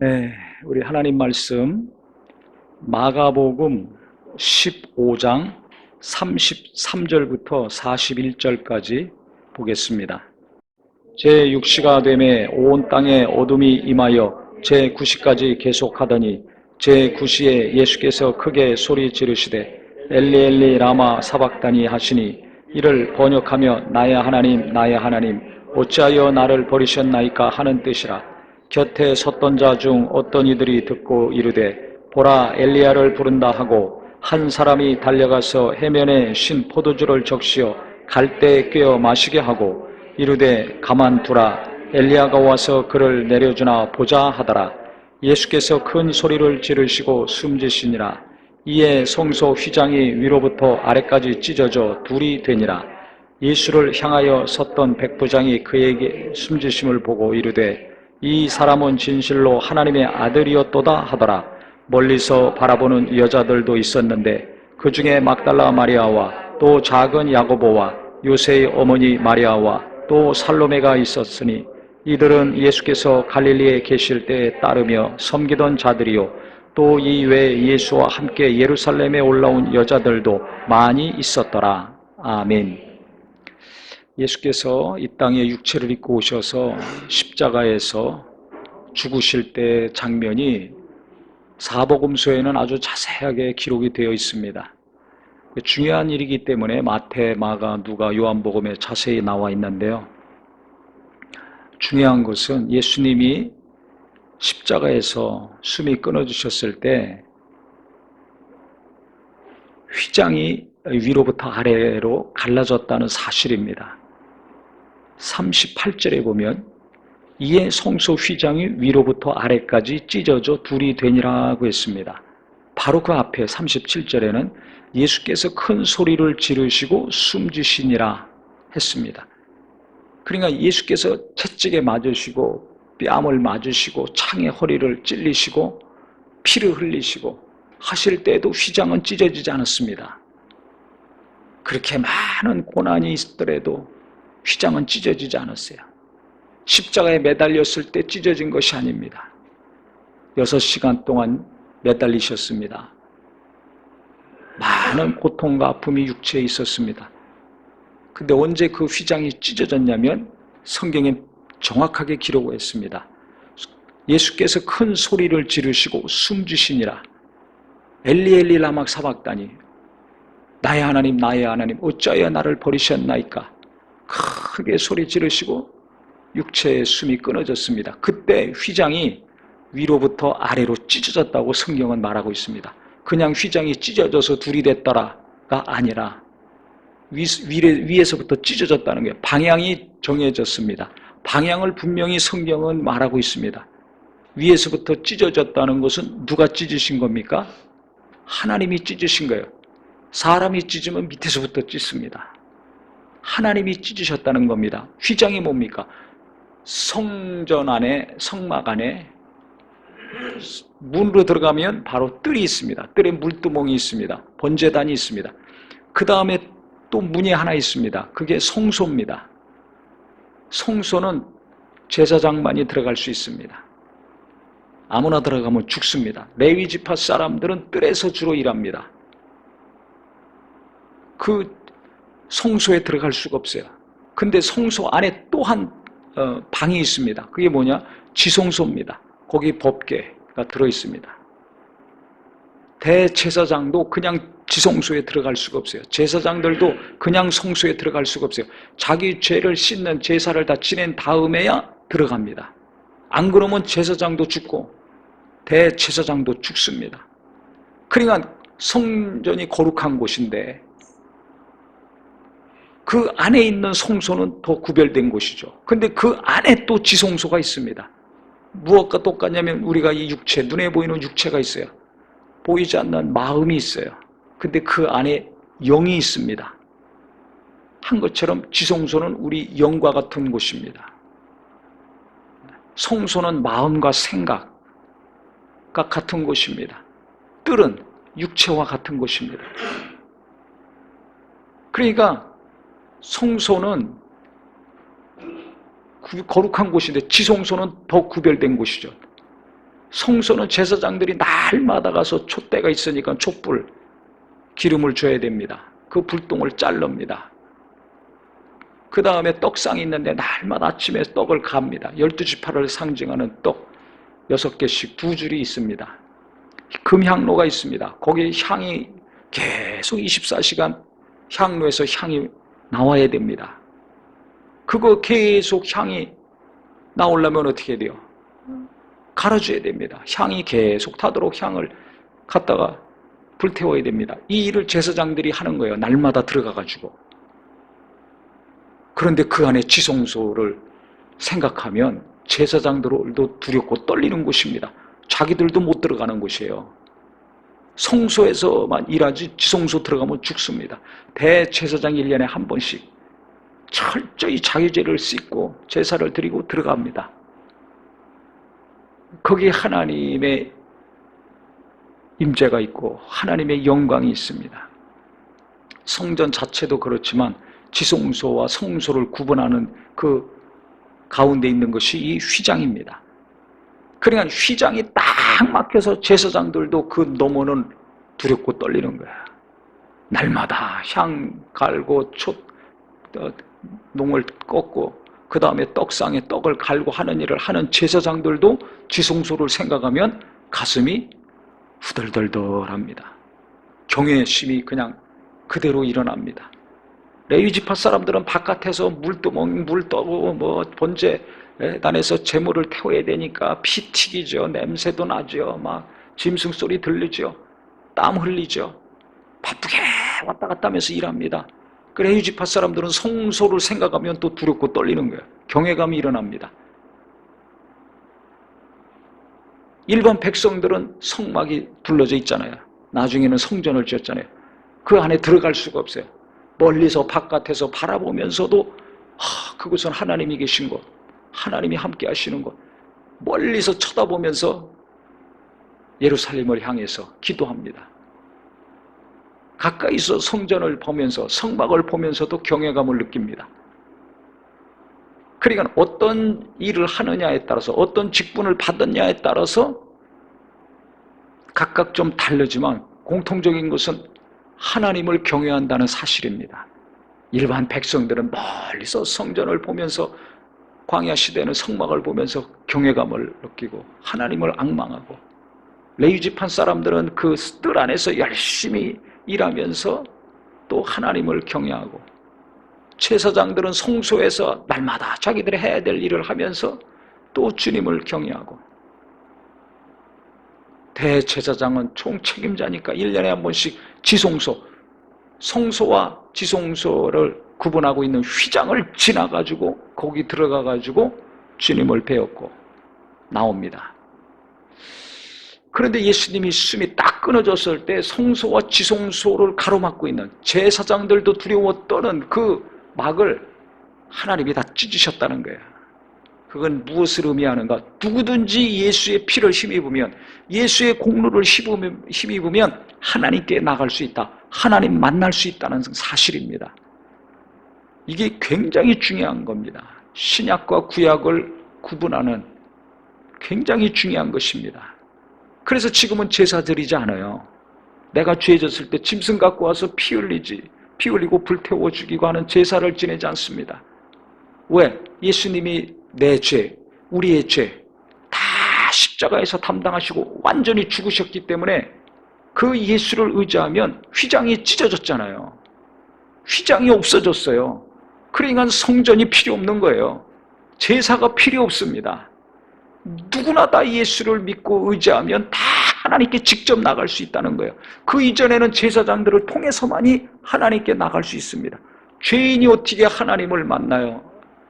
네, 우리 하나님 말씀 마가복음 15장 33절부터 41절까지 보겠습니다. 제6시가 되매 온 땅에 어둠이 임하여 제9시까지 계속하더니 제9시에 예수께서 크게 소리 지르시되 엘리 엘리 라마 사박다니 하시니 이를 번역하며 나의 하나님 나의 하나님 어찌하여 나를 버리셨나이까 하는 뜻이라. 곁에 섰던 자 중 어떤 이들이 듣고 이르되 보라 엘리야를 부른다 하고 한 사람이 달려가서 해면에 신 포도주를 적시어 갈대에 꿰어 마시게 하고 이르되 가만두라 엘리야가 와서 그를 내려주나 보자 하더라. 예수께서 큰 소리를 지르시고 숨지시니라. 이에 성소 휘장이 위로부터 아래까지 찢어져 둘이 되니라. 예수를 향하여 섰던 백부장이 그에게 숨지심을 보고 이르되 이 사람은 진실로 하나님의 아들이었도다 하더라. 멀리서 바라보는 여자들도 있었는데 그 중에 막달라 마리아와 또 작은 야고보와 요새의 어머니 마리아와 또 살로메가 있었으니 이들은 예수께서 갈릴리에 계실 때에 따르며 섬기던 자들이요 또 이 외에 예수와 함께 예루살렘에 올라온 여자들도 많이 있었더라. 아멘. 예수께서 이 땅에 육체를 입고 오셔서 십자가에서 죽으실 때 장면이 사복음서에는 아주 자세하게 기록이 되어 있습니다. 중요한 일이기 때문에 마태, 마가, 누가, 요한복음에 자세히 나와 있는데요. 중요한 것은 예수님이 십자가에서 숨이 끊어지셨을 때 휘장이 위로부터 아래로 갈라졌다는 사실입니다. 38절에 보면 이에 성소 휘장이 위로부터 아래까지 찢어져 둘이 되니라고 했습니다. 바로 그 앞에 37절에는 예수께서 큰 소리를 지르시고 숨지시니라 했습니다. 그러니까 예수께서 채찍에 맞으시고 뺨을 맞으시고 창에 허리를 찔리시고 피를 흘리시고 하실 때에도 휘장은 찢어지지 않았습니다. 그렇게 많은 고난이 있더라도 휘장은 찢어지지 않았어요. 십자가에 매달렸을 때 찢어진 것이 아닙니다. 6시간 동안 매달리셨습니다. 많은 고통과 아픔이 육체에 있었습니다. 근데 언제 그 휘장이 찢어졌냐면 성경에 정확하게 기록했습니다. 예수께서 큰 소리를 지르시고 숨지시니라. 엘리 엘리 라마 사박다니 나의 하나님 나의 하나님 어찌하여 나를 버리셨나이까. 크게 소리 지르시고 육체의 숨이 끊어졌습니다. 그때 휘장이 위로부터 아래로 찢어졌다고 성경은 말하고 있습니다. 그냥 휘장이 찢어져서 둘이 됐더라가 아니라 위에서부터 찢어졌다는 거예요. 방향이 정해졌습니다. 방향을 분명히 성경은 말하고 있습니다. 위에서부터 찢어졌다는 것은 누가 찢으신 겁니까? 하나님이 찢으신 거예요. 사람이 찢으면 밑에서부터 찢습니다. 하나님이 찢으셨다는 겁니다. 휘장이 뭡니까? 성전 안에, 성막 안에 문으로 들어가면 바로 뜰이 있습니다. 뜰에 물두멍이 있습니다. 번제단이 있습니다. 그 다음에 또 문이 하나 있습니다. 그게 성소입니다. 성소는 제사장만이 들어갈 수 있습니다. 아무나 들어가면 죽습니다. 레위 지파 사람들은 뜰에서 주로 일합니다. 그 성소에 들어갈 수가 없어요. 근데 성소 안에 또 한 방이 있습니다. 그게 뭐냐? 지성소입니다. 거기 법궤가 들어있습니다. 대제사장도 그냥 지성소에 들어갈 수가 없어요. 제사장들도 그냥 성소에 들어갈 수가 없어요. 자기 죄를 씻는 제사를 다 지낸 다음에야 들어갑니다. 안 그러면 제사장도 죽고 대제사장도 죽습니다. 그러니까 성전이 거룩한 곳인데 그 안에 있는 성소는 더 구별된 곳이죠. 근데 그 안에 또 지성소가 있습니다. 무엇과 똑같냐면 우리가 이 육체, 눈에 보이는 육체가 있어요. 보이지 않는 마음이 있어요. 근데 그 안에 영이 있습니다. 한 것처럼 지성소는 우리 영과 같은 곳입니다. 성소는 마음과 생각과 같은 곳입니다. 뜰은 육체와 같은 곳입니다. 그러니까 성소는 거룩한 곳인데 지성소는 더 구별된 곳이죠. 성소는 제사장들이 날마다 가서 촛대가 있으니까 촛불, 기름을 줘야 됩니다. 그 불똥을 자릅니다. 그 다음에 떡상이 있는데 날마다 아침에 떡을 갑니다. 12지파를 상징하는 떡 6개씩 2줄이 있습니다. 금향로가 있습니다. 거기에 향이 계속 24시간 향로에서 향이 나와야 됩니다. 그거 계속 향이 나오려면 어떻게 돼요? 갈아줘야 됩니다. 향이 계속 타도록 향을 갖다가 불태워야 됩니다. 이 일을 제사장들이 하는 거예요. 날마다 들어가가지고. 그런데 그 안에 지성소를 생각하면 제사장들도 두렵고 떨리는 곳입니다. 자기들도 못 들어가는 곳이에요. 성소에서만 일하지 지성소 들어가면 죽습니다. 대제사장이 1년에 한 번씩 철저히 자기 죄를 씻고 제사를 드리고 들어갑니다. 거기에 하나님의 임재가 있고 하나님의 영광이 있습니다. 성전 자체도 그렇지만 지성소와 성소를 구분하는 그 가운데 있는 것이 이 휘장입니다. 그러니까 휘장이 딱 막혀서 제사장들도 그 너머는 두렵고 떨리는 거야. 날마다 향 갈고 농을 꺾고 그 다음에 떡상에 떡을 갈고 하는 일을 하는 제사장들도 지성소를 생각하면 가슴이 후덜덜덜합니다. 경외심이 그냥 그대로 일어납니다. 레위지파 사람들은 바깥에서 물두멍, 물 떠고 번제단에서 제물을 태워야 되니까 피 튀기죠. 냄새도 나죠. 막 짐승 소리 들리죠. 땀 흘리죠. 바쁘게 왔다 갔다 하면서 일합니다. 그 레위지파 사람들은 성소를 생각하면 또 두렵고 떨리는 거예요. 경외감이 일어납니다. 일반 백성들은 성막이 둘러져 있잖아요. 나중에는 성전을 지었잖아요. 그 안에 들어갈 수가 없어요. 멀리서 바깥에서 바라보면서도 그곳은 하나님이 계신 곳, 하나님이 함께 하시는 곳, 멀리서 쳐다보면서 예루살렘을 향해서 기도합니다. 가까이서 성전을 보면서 성막을 보면서도 경외감을 느낍니다. 그러니까 어떤 일을 하느냐에 따라서 어떤 직분을 받았냐에 따라서 각각 좀 다르지만 공통적인 것은 하나님을 경외한다는 사실입니다. 일반 백성들은 멀리서 성전을 보면서 광야 시대는 성막을 보면서 경외감을 느끼고 하나님을 앙망하고, 레위지파 사람들은 그 뜰 안에서 열심히 일하면서 또 하나님을 경외하고, 제사장들은 성소에서 날마다 자기들이 해야 될 일을 하면서 또 주님을 경외하고, 대제사장은 총책임자니까 1년에 한 번씩 지성소, 성소와 지성소를 구분하고 있는 휘장을 지나가지고 거기 들어가가지고 주님을 배웠고 나옵니다. 그런데 예수님이 숨이 딱 끊어졌을 때 성소와 지성소를 가로막고 있는, 제사장들도 두려워 떠는 그 막을 하나님이 다 찢으셨다는 거예요. 그건 무엇을 의미하는가? 누구든지 예수의 피를 힘입으면, 예수의 공로를 힘입으면 하나님께 나갈 수 있다. 하나님 만날 수 있다는 사실입니다. 이게 굉장히 중요한 겁니다. 신약과 구약을 구분하는 굉장히 중요한 것입니다. 그래서 지금은 제사 드리지 않아요. 내가 죄졌을 때 짐승 갖고 와서 피 흘리고 불태워 죽이고 하는 제사를 지내지 않습니다. 왜? 예수님이 내 죄, 우리의 죄 다 십자가에서 담당하시고 완전히 죽으셨기 때문에 그 예수를 의지하면 휘장이 찢어졌잖아요. 휘장이 없어졌어요. 그러니까 성전이 필요 없는 거예요. 제사가 필요 없습니다. 누구나 다 예수를 믿고 의지하면 다 하나님께 직접 나갈 수 있다는 거예요. 그 이전에는 제사장들을 통해서만이 하나님께 나갈 수 있습니다. 죄인이 어떻게 하나님을 만나요?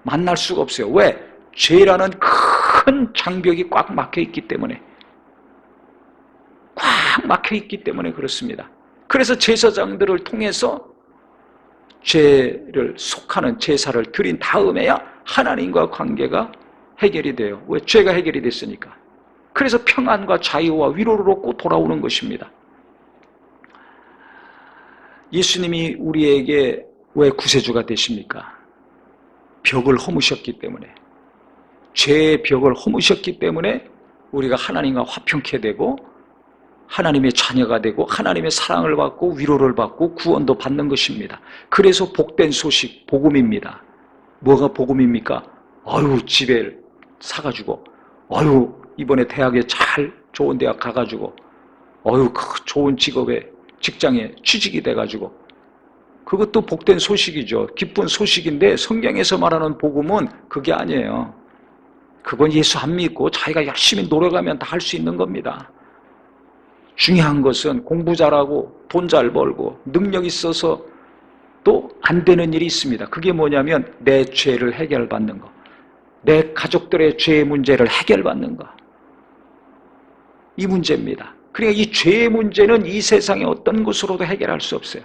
만날 수가 없어요. 왜? 죄라는 큰 장벽이 꽉 막혀 있기 때문에. 꽉 막혀 있기 때문에 그렇습니다. 그래서 제사장들을 통해서 죄를 속하는 제사를 드린 다음에야 하나님과 관계가 해결이 돼요. 왜? 죄가 해결이 됐으니까. 그래서 평안과 자유와 위로로 꼭 돌아오는 것입니다. 예수님이 우리에게 왜 구세주가 되십니까? 벽을 허무셨기 때문에, 죄의 벽을 허무셨기 때문에 우리가 하나님과 화평케 되고 하나님의 자녀가 되고 하나님의 사랑을 받고 위로를 받고 구원도 받는 것입니다. 그래서 복된 소식, 복음입니다. 뭐가 복음입니까? 집에 사가지고 이번에 대학에 좋은 대학 가가지고 그 좋은 직업에 직장에 취직이 돼가지고 그것도 복된 소식이죠. 기쁜 소식인데 성경에서 말하는 복음은 그게 아니에요. 그건 예수 안 믿고 자기가 열심히 노력하면 다 할 수 있는 겁니다. 중요한 것은 공부 잘하고 돈 잘 벌고 능력 있어서 또 안 되는 일이 있습니다. 그게 뭐냐면 내 죄를 해결받는 거, 내 가족들의 죄의 문제를 해결받는 거, 이 문제입니다. 그러니까 이 죄의 문제는 이 세상의 어떤 것으로도 해결할 수 없어요.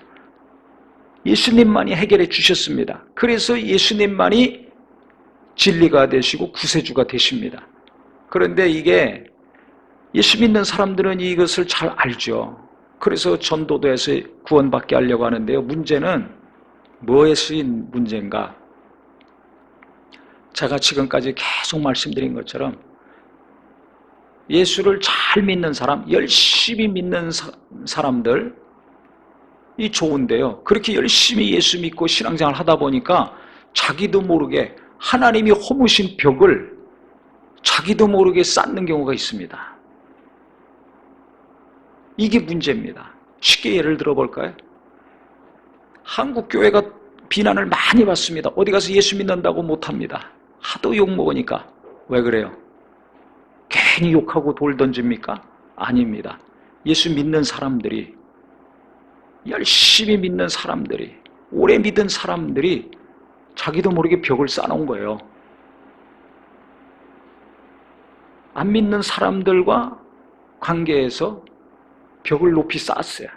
예수님만이 해결해 주셨습니다. 그래서 예수님만이 진리가 되시고 구세주가 되십니다. 그런데 이게 예수 믿는 사람들은 이것을 잘 알죠. 그래서 전도도에서 구원받게 하려고 하는데요. 문제는 뭐에 쓰인 문제인가? 제가 지금까지 계속 말씀드린 것처럼 예수를 잘 믿는 사람, 열심히 믿는 사람들 이 좋은데요. 그렇게 열심히 예수 믿고 신앙생활 하다 보니까 자기도 모르게 하나님이 허무신 벽을 자기도 모르게 쌓는 경우가 있습니다. 이게 문제입니다. 쉽게 예를 들어볼까요? 한국 교회가 비난을 많이 받습니다. 어디 가서 예수 믿는다고 못합니다. 하도 욕먹으니까. 왜 그래요? 괜히 욕하고 돌 던집니까? 아닙니다. 예수 믿는 사람들이, 열심히 믿는 사람들이, 오래 믿은 사람들이 자기도 모르게 벽을 쌓아놓은 거예요. 안 믿는 사람들과 관계에서 벽을 높이 쌓았어요.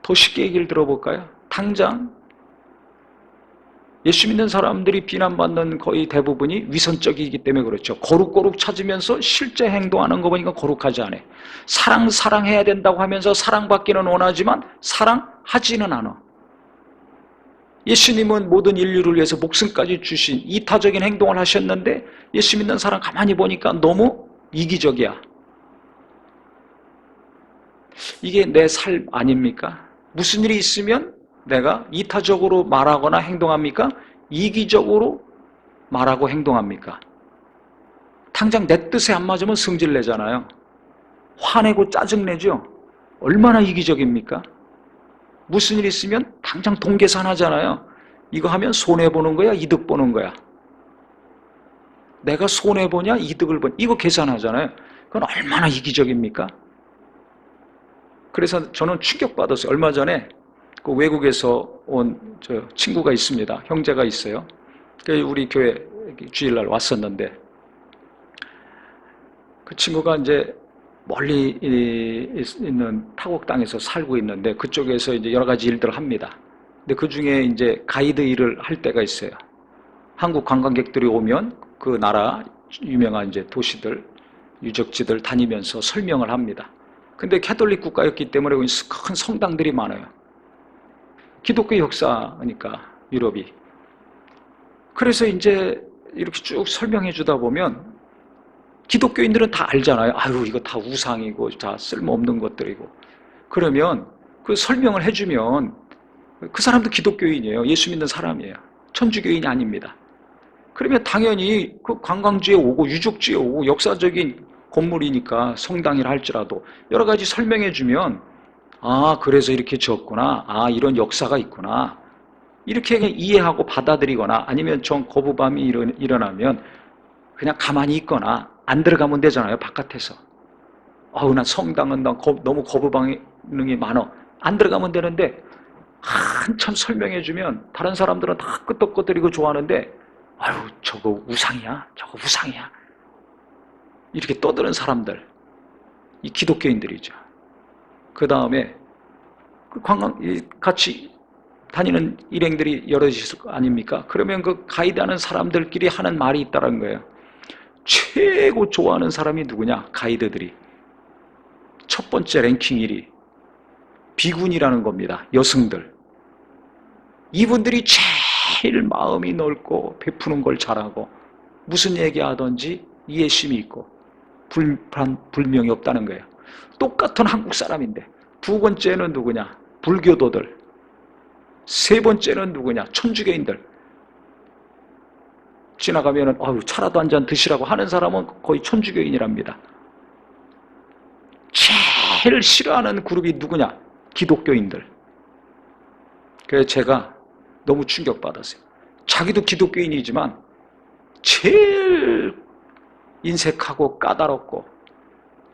더 쉽게 얘기를 들어볼까요? 당장 예수 믿는 사람들이 비난받는 거의 대부분이 위선적이기 때문에 그렇죠. 거룩거룩 찾으면서 실제 행동하는 거 보니까 거룩하지 않아요. 사랑해야 된다고 하면서 사랑받기는 원하지만 사랑하지는 않아. 예수님은 모든 인류를 위해서 목숨까지 주신 이타적인 행동을 하셨는데 예수 믿는 사람 가만히 보니까 너무 이기적이야. 이게 내 삶 아닙니까? 무슨 일이 있으면 내가 이타적으로 말하거나 행동합니까? 이기적으로 말하고 행동합니까? 당장 내 뜻에 안 맞으면 승질내잖아요. 화내고 짜증내죠? 얼마나 이기적입니까? 무슨 일 있으면 당장 돈 계산하잖아요. 이거 하면 손해보는 거야? 이득 보는 거야? 내가 손해보냐? 이득을 보냐? 이거 계산하잖아요. 그건 얼마나 이기적입니까? 그래서 저는 충격받았어요. 얼마 전에 그 외국에서 온 저 친구가 있습니다. 형제가 있어요. 우리 교회 주일날 왔었는데 그 친구가 이제 멀리 있는 타국 땅에서 살고 있는데 그쪽에서 이제 여러 가지 일들을 합니다. 근데 그 중에 이제 가이드 일을 할 때가 있어요. 한국 관광객들이 오면 그 나라 유명한 이제 도시들, 유적지들 다니면서 설명을 합니다. 근데 캐톨릭 국가였기 때문에 큰 성당들이 많아요. 기독교 역사니까 유럽이. 그래서 이제 이렇게 쭉 설명해 주다 보면 기독교인들은 다 알잖아요. 이거 다 우상이고 다 쓸모없는 것들이고. 그러면 그 설명을 해주면 그 사람도 기독교인이에요. 예수 믿는 사람이에요. 천주교인이 아닙니다. 그러면 당연히 그 관광지에 오고 유적지에 오고 역사적인 건물이니까 성당이라 할지라도 여러 가지 설명해 주면 그래서 이렇게 지었구나. 이런 역사가 있구나. 이렇게 그냥 이해하고 받아들이거나 아니면 좀 거부감이 일어나면 그냥 가만히 있거나 안 들어가면 되잖아요. 바깥에서. 난 성당은 너무 거부 반응이 많아. 안 들어가면 되는데 한참 설명해 주면 다른 사람들은 다 끄떡끄떡거리고 좋아하는데 저거 우상이야. 저거 우상이야. 이렇게 떠드는 사람들. 이 기독교인들이죠. 그 다음에 같이 다니는 일행들이 여럿 있을 거 아닙니까? 그러면 그 가이드하는 사람들끼리 하는 말이 있다는 거예요. 최고 좋아하는 사람이 누구냐? 가이드들이. 첫 번째 랭킹 1위. 비군이라는 겁니다. 여성들. 이분들이 제일 마음이 넓고 베푸는 걸 잘하고 무슨 얘기하든지 이해심이 있고 불명이 없다는 거예요. 똑같은 한국 사람인데 두 번째는 누구냐? 불교도들. 세 번째는 누구냐? 천주교인들. 지나가면은 차라도 한 잔 드시라고 하는 사람은 거의 천주교인이랍니다. 제일 싫어하는 그룹이 누구냐? 기독교인들. 그래서 제가 너무 충격받았어요. 자기도 기독교인이지만 제일 인색하고 까다롭고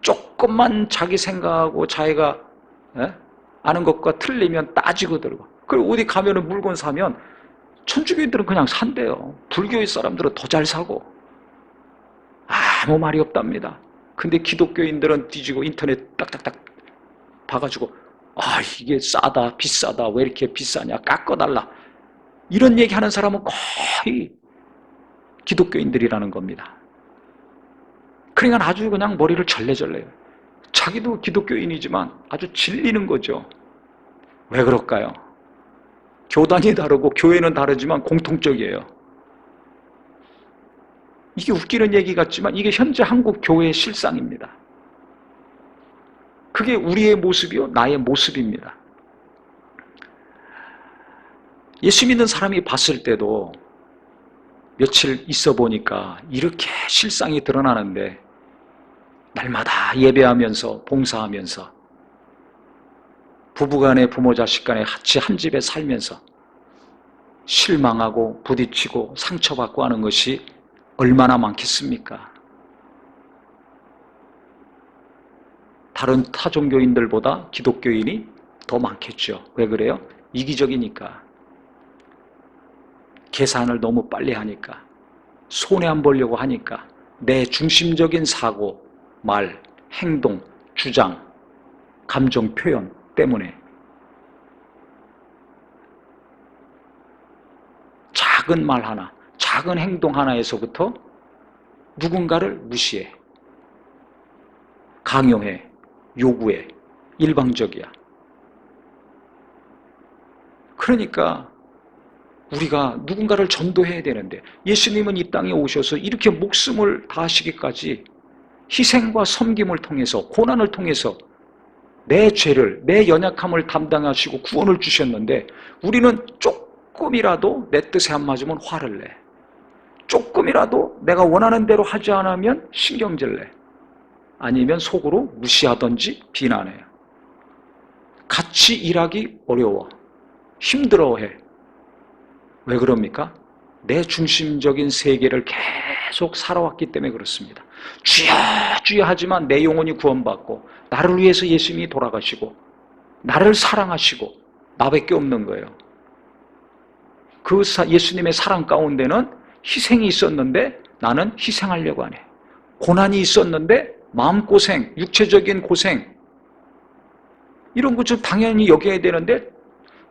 조금만 자기 생각하고 자기가 아는 것과 틀리면 따지고 들고, 그리고 어디 가면은 물건 사면 천주교인들은 그냥 산대요. 불교의 사람들은 더 잘 사고 아무 말이 없답니다. 근데 기독교인들은 뒤지고 인터넷 딱딱딱 봐가지고 이게 싸다 비싸다 왜 이렇게 비싸냐 깎아달라 이런 얘기하는 사람은 거의 기독교인들이라는 겁니다. 그러니까 아주 그냥 머리를 절레절레요. 자기도 기독교인이지만 아주 질리는 거죠. 왜 그럴까요? 교단이 다르고 교회는 다르지만 공통적이에요. 이게 웃기는 얘기 같지만 이게 현재 한국 교회의 실상입니다. 그게 우리의 모습이요, 나의 모습입니다. 예수 믿는 사람이 봤을 때도 며칠 있어 보니까 이렇게 실상이 드러나는데, 날마다 예배하면서 봉사하면서 부부간에 부모 자식간에 같이 한 집에 살면서 실망하고 부딪히고 상처받고 하는 것이 얼마나 많겠습니까? 다른 타종교인들보다 기독교인이 더 많겠죠. 왜 그래요? 이기적이니까. 계산을 너무 빨리 하니까. 손해 안 보려고 하니까. 내 중심적인 사고, 말, 행동, 주장, 감정 표현 때문에 작은 말 하나, 작은 행동 하나에서부터 누군가를 무시해, 강요해, 요구해, 일방적이야. 그러니까 우리가 누군가를 전도해야 되는데, 예수님은 이 땅에 오셔서 이렇게 목숨을 다하시기까지 희생과 섬김을 통해서, 고난을 통해서 내 죄를, 내 연약함을 담당하시고 구원을 주셨는데, 우리는 조금이라도 내 뜻에 안 맞으면 화를 내, 조금이라도 내가 원하는 대로 하지 않으면 신경질 내, 아니면 속으로 무시하든지 비난해요. 같이 일하기 어려워, 힘들어해. 왜 그럽니까? 내 중심적인 세계를 계속 살아왔기 때문에 그렇습니다. 주여 주여 하지만 내 영혼이 구원받고 나를 위해서 예수님이 돌아가시고 나를 사랑하시고 나밖에 없는 거예요. 그 예수님의 사랑 가운데는 희생이 있었는데 나는 희생하려고 안 해. 고난이 있었는데 마음고생, 육체적인 고생, 이런 것 좀 당연히 여겨야 되는데,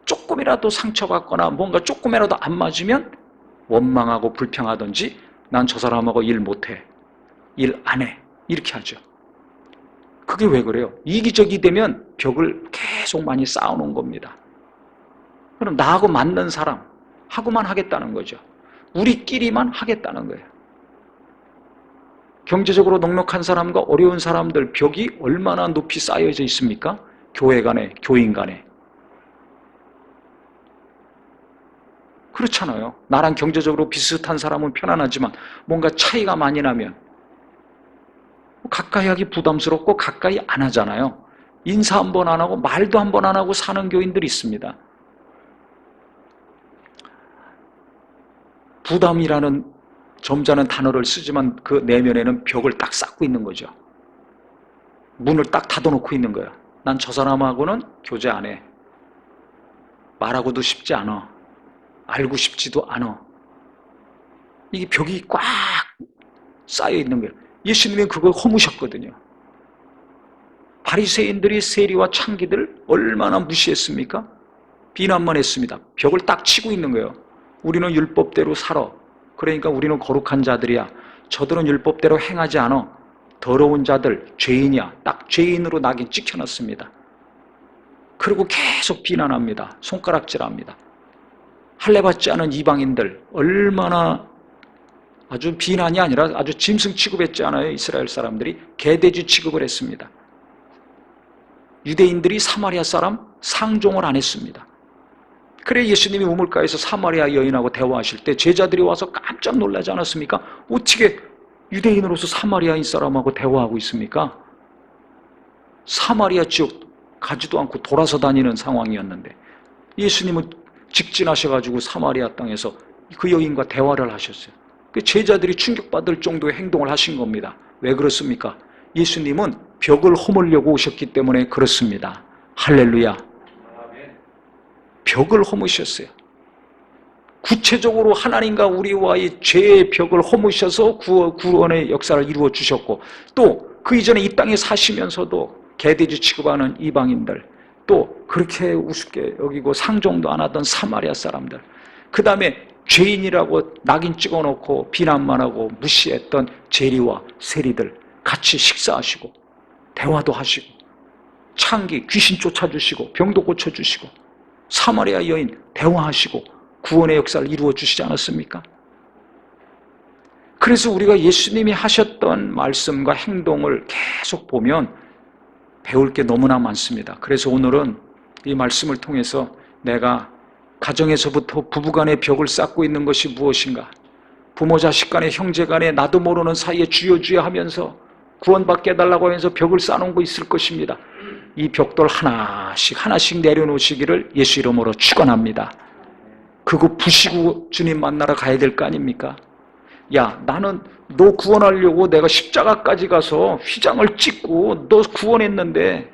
조금이라도 상처받거나 뭔가 조금이라도 안 맞으면 원망하고 불평하든지, 난 저 사람하고 일 못해, 일 안 해, 이렇게 하죠. 그게 왜 그래요? 이기적이 되면 벽을 계속 많이 쌓아놓은 겁니다. 그럼 나하고 맞는 사람 하고만 하겠다는 거죠. 우리끼리만 하겠다는 거예요. 경제적으로 넉넉한 사람과 어려운 사람들 벽이 얼마나 높이 쌓여져 있습니까? 교회 간에, 교인 간에. 그렇잖아요. 나랑 경제적으로 비슷한 사람은 편안하지만 뭔가 차이가 많이 나면 가까이 하기 부담스럽고 가까이 안 하잖아요. 인사 한 번 안 하고 말도 한 번 안 하고 사는 교인들이 있습니다. 부담이라는 점잖은 단어를 쓰지만 그 내면에는 벽을 딱 쌓고 있는 거죠. 문을 딱 닫아놓고 있는 거예요. 난 저 사람하고는 교제 안 해. 말하고도 싶지 않아. 알고 싶지도 않아. 이게 벽이 꽉 쌓여 있는 거예요. 예수님은 그걸 허무셨거든요. 바리새인들이 세리와 창기들 얼마나 무시했습니까? 비난만 했습니다. 벽을 딱 치고 있는 거예요. 우리는 율법대로 살아. 그러니까 우리는 거룩한 자들이야. 저들은 율법대로 행하지 않아. 더러운 자들, 죄인이야. 딱 죄인으로 낙인 찍혀놨습니다. 그리고 계속 비난합니다. 손가락질합니다. 할례받지 않은 이방인들 얼마나 아주 비난이 아니라 아주 짐승 취급했지 않아요? 이스라엘 사람들이 개돼지 취급을 했습니다. 유대인들이 사마리아 사람 상종을 안 했습니다. 그래 예수님이 우물가에서 사마리아 여인하고 대화하실 때 제자들이 와서 깜짝 놀라지 않았습니까? 어떻게 유대인으로서 사마리아인 사람하고 대화하고 있습니까? 사마리아 지역 가지도 않고 돌아서 다니는 상황이었는데 예수님은 직진하셔가지고 사마리아 땅에서 그 여인과 대화를 하셨어요. 그 제자들이 충격받을 정도의 행동을 하신 겁니다. 왜 그렇습니까? 예수님은 벽을 허물려고 오셨기 때문에 그렇습니다. 할렐루야. 벽을 허무셨어요. 구체적으로 하나님과 우리와의 죄의 벽을 허무셔서 구원의 역사를 이루어 주셨고, 또 그 이전에 이 땅에 사시면서도 개돼지 취급하는 이방인들, 또 그렇게 우습게 여기고 상종도 안 하던 사마리아 사람들, 그 다음에 죄인이라고 낙인 찍어놓고 비난만 하고 무시했던 재리와 세리들 같이 식사하시고 대화도 하시고 창기 귀신 쫓아주시고 병도 고쳐주시고 사마리아 여인 대화하시고 구원의 역사를 이루어 주시지 않았습니까? 그래서 우리가 예수님이 하셨던 말씀과 행동을 계속 보면 배울 게 너무나 많습니다. 그래서 오늘은 이 말씀을 통해서 내가 가정에서부터 부부간의 벽을 쌓고 있는 것이 무엇인가, 부모 자식 간에 형제 간에 나도 모르는 사이에 주여 주여 하면서 구원받게 해달라고 하면서 벽을 쌓아놓은 거 있을 것입니다. 이 벽돌 하나씩 내려놓으시기를 예수 이름으로 축원합니다. 그거 부시고 주님 만나러 가야 될 거 아닙니까? 야, 나는 너 구원하려고 내가 십자가까지 가서 휘장을 찍고 너 구원했는데,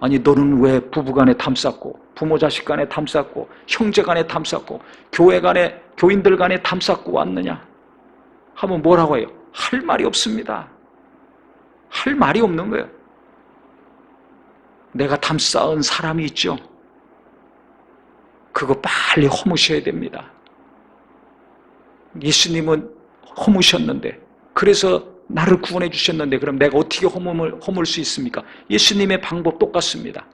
아니 너는 왜 부부간에 담쌓고 부모 자식 간에 담쌓고 형제 간에 담쌓고 교회 간에 교인들 간에 담쌓고 왔느냐 하면 뭐라고 해요? 할 말이 없습니다. 할 말이 없는 거예요. 내가 담쌓은 사람이 있죠. 그거 빨리 허무셔야 됩니다. 예수님은 허무셨는데, 그래서 나를 구원해 주셨는데 그럼 내가 어떻게 허물 수 있습니까? 예수님의 방법 똑같습니다.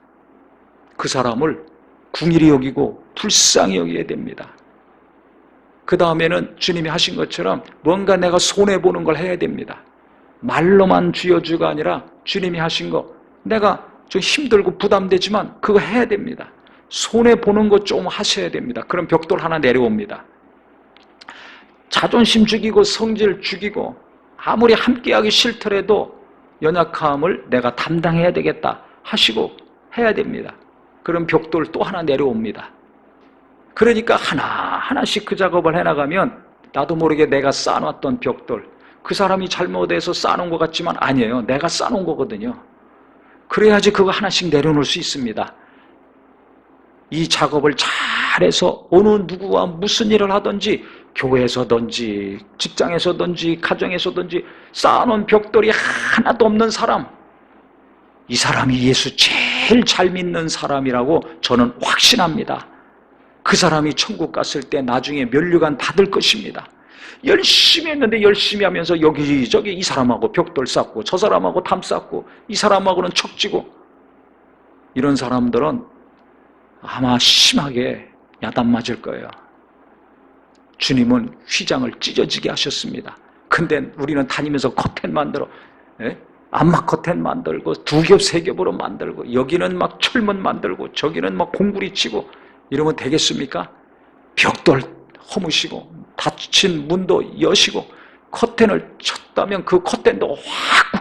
그 사람을 궁일이 여기고 불쌍히 여겨야 됩니다. 그 다음에는 주님이 하신 것처럼 뭔가 내가 손해보는 걸 해야 됩니다. 말로만 주여 주가 아니라 주님이 하신 거 내가 좀 힘들고 부담되지만 그거 해야 됩니다. 손해보는 것 좀 하셔야 됩니다. 그럼 벽돌 하나 내려옵니다. 자존심 죽이고 성질 죽이고 아무리 함께하기 싫더라도 연약함을 내가 담당해야 되겠다 하시고 해야 됩니다. 그럼 벽돌 또 하나 내려옵니다. 그러니까 하나씩 그 작업을 해나가면 나도 모르게 내가 쌓아놨던 벽돌, 그 사람이 잘못해서 쌓아놓은 것 같지만 아니에요. 내가 쌓아놓은 거거든요. 그래야지 그거 하나씩 내려놓을 수 있습니다. 이 작업을 잘해서 어느 누구와 무슨 일을 하든지 교회에서든지 직장에서든지 가정에서든지 쌓아놓은 벽돌이 하나도 없는 사람, 이 사람이 예수 제일 잘 믿는 사람이라고 저는 확신합니다. 그 사람이 천국 갔을 때 나중에 면류관 받을 것입니다. 열심히 했는데 열심히 하면서 여기저기 이 사람하고 벽돌 쌓고 저 사람하고 담 쌓고 이 사람하고는 척지고, 이런 사람들은 아마 심하게 야단 맞을 거예요. 주님은 휘장을 찢어지게 하셨습니다. 근데 우리는 다니면서 커튼 만들어, 암막 커튼 만들고 두 겹, 세 겹으로 만들고 여기는 막 철문 만들고 저기는 막 공구리 치고 이러면 되겠습니까? 벽돌 허무시고 닫힌 문도 여시고 커튼을 쳤다면 그 커튼도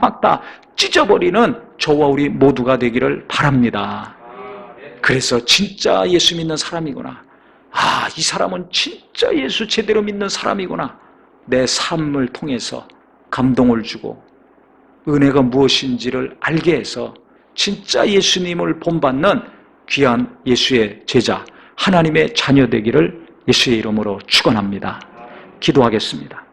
확 다 찢어버리는 저와 우리 모두가 되기를 바랍니다. 그래서 진짜 예수 믿는 사람이구나, 이 사람은 진짜 예수 제대로 믿는 사람이구나, 내 삶을 통해서 감동을 주고 은혜가 무엇인지를 알게 해서 진짜 예수님을 본받는 귀한 예수의 제자, 하나님의 자녀 되기를 예수의 이름으로 축원합니다. 기도하겠습니다.